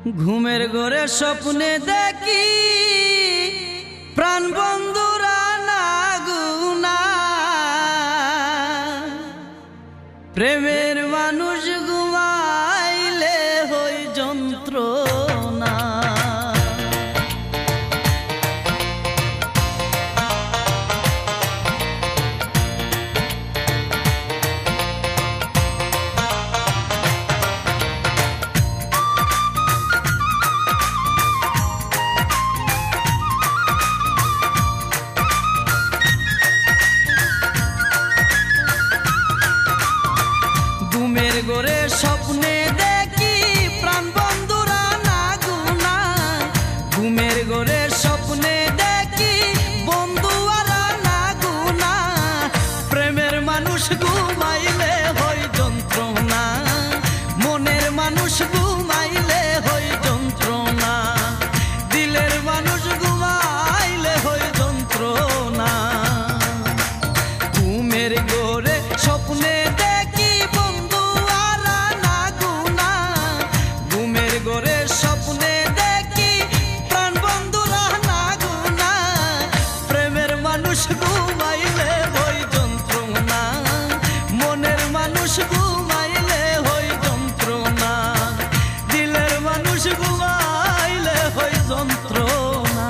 ঘুমের ঘরে স্বপ্নে দেখি প্রাণ বন্ধুরা না গুনা, প্রেমের মানুষ ঘুমাইলে হই যন্ত্রণা। ঘুমের ঘরে স্বপ্নে দেখি প্রাণ বন্ধুরা না গুনা, ঘুমের ঘরে স্বপ্নে দেখি বন্ধুরা না গুনা, প্রেমের মানুষ ঘুমাইলে হয় যন্ত্রণা, মনের মানুষ ঘুমাইলে হয় যন্ত্রণা, দিলের মানুষ ঘুমাইলে হয় যন্ত্রণা। ঘুমের ঘরে স্বপ্নে দেখি ঘরে স্বপ্নে দেখি প্রাণ বন্ধুরা না গুনা, প্রেমের মানুষ ঘুমাইলে হই যন্ত্রণা, মনের মানুষ ঘুমাইলে হই যন্ত্রণা, দিলের মানুষ ঘুমাইলে হই যন্ত্রণা।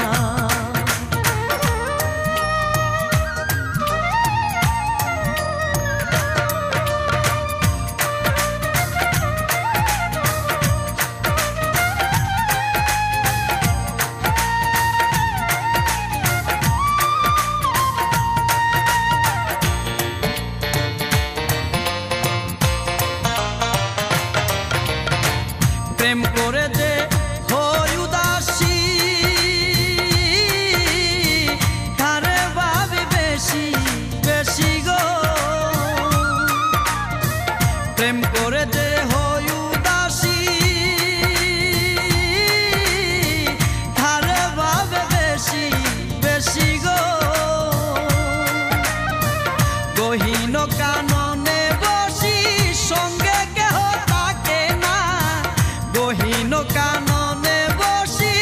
প্রেম করে যে হই উদাসী, কারে ভাবি বেশি বেশি গো, প্রেম করে যে হই উদাসী, কারে ভাবে বেশি বেশি গো, গহীন কাননে বসি সঙ্গে কেহ থাকে না, গহীন কাননে বসি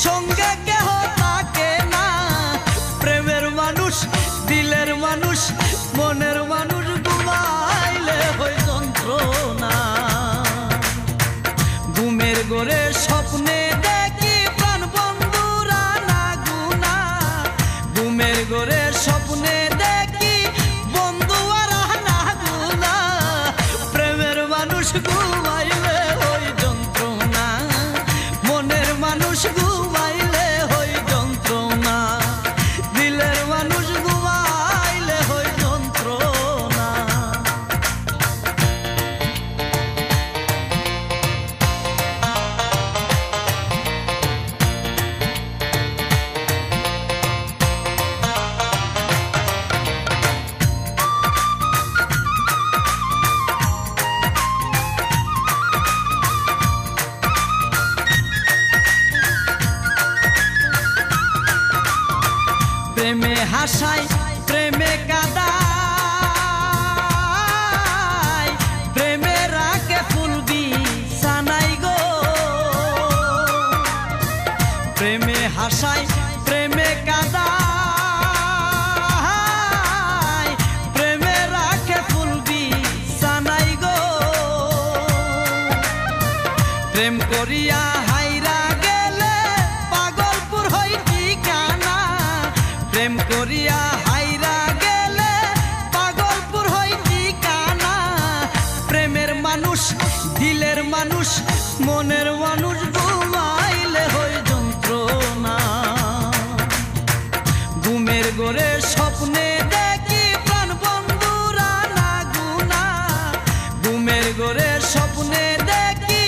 সঙ্গে কেহ থাকে না, প্রেমের মানুষ দিলের মানুষ মনের মানুষ ঘুমাইলে হয় যন্ত্রণা। ঘুমের ঘরে স্বপ্নে দেখি প্রাণ বন্ধুরা না গুনা, ঘুমের ঘরে স্বপ্নে দেখি বন্ধুরা না গুনা, প্রেমের মানুষ ঘুমাইলে হয় যন্ত্রণা, মনের মানুষ ঘুমাইলে হয় যন্ত্রণা, দিলের মানুষ ঘুমাইলে হয় যন্ত্রণা। প্রেমে হাসাই প্রেমে কাদাই, প্রেমে রাখে ফুল বিছানাই গো, প্রেমে হাসাই প্রেমে কাদাই, প্রেমে রাখে ফুল বিছানাই গো, প্রেম করিয়া হাইরা গেলে পাগলপুর হয় ঠিকানা, প্রেম করিয়া হাইরা গেলে পাগলপুর হয় ঠিকানা, প্রেমের মানুষ দিলের মানুষ মনের মানুষ ঘুমাইলে হয় যন্ত্রণা। ঘুমের ঘরে স্বপ্নে দেখি প্রাণ বন্ধুরা না গুনা, ঘুমের ঘরে স্বপ্নে দেখি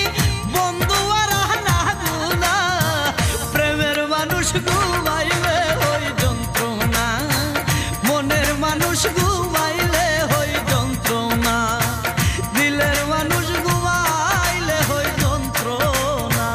বন্ধুরা না গুনা, প্রেমের মানুষ ঘুমাইলে হয় যন্ত্রণা, মনের মানুষ ঘুমাইলে হয় যন্ত্রণা, দিলের মানুষ ঘুমাইলে হয় যন্ত্রণা।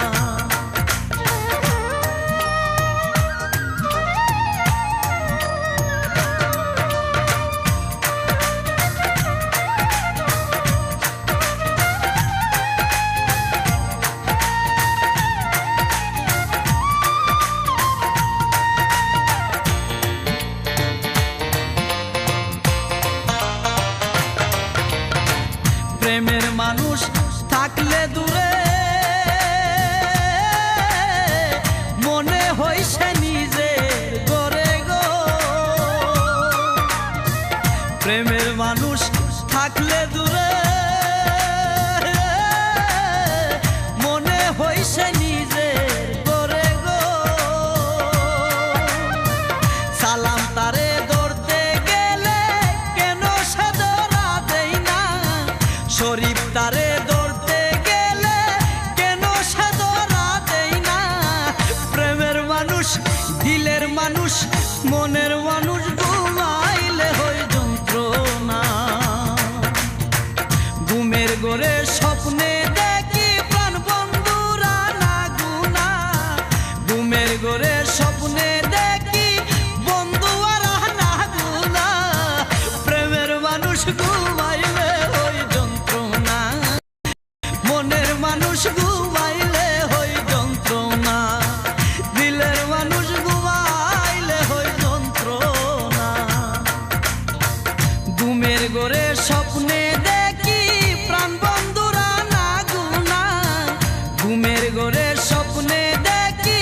ঘুমের ঘরে স্বপ্নে দেখি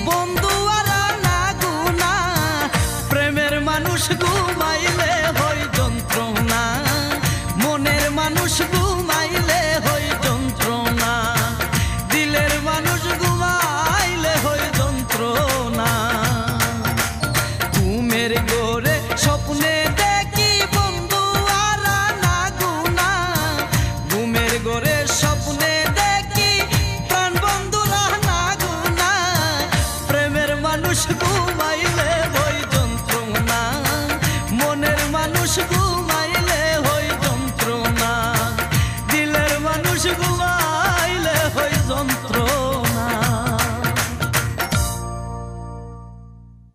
বন্ধু আর না গুনা, প্রেমের মানুষ ঘুমাইলে হয় যন্ত্রণা, মনের মানুষ ঘুমাইলে হয় যন্ত্রণা, দিলের মানুষ ঘুমাইলে হয় যন্ত্রণা। ঘুমের ঘরে স্বপ্নে দেখি বন্ধু আর না গুনা, ঘুমের ঘরে স্বপ্নে দেখি প্রাণ বন্ধুরা না গুনা, প্রেমের মানুষ ঘুমাইলে হয় যন্ত্রণা, মনের মানুষ ঘুমাইলে হয় যন্ত্রণা, দিলের মানুষ ঘুমাইলে হয় যন্ত্রণা।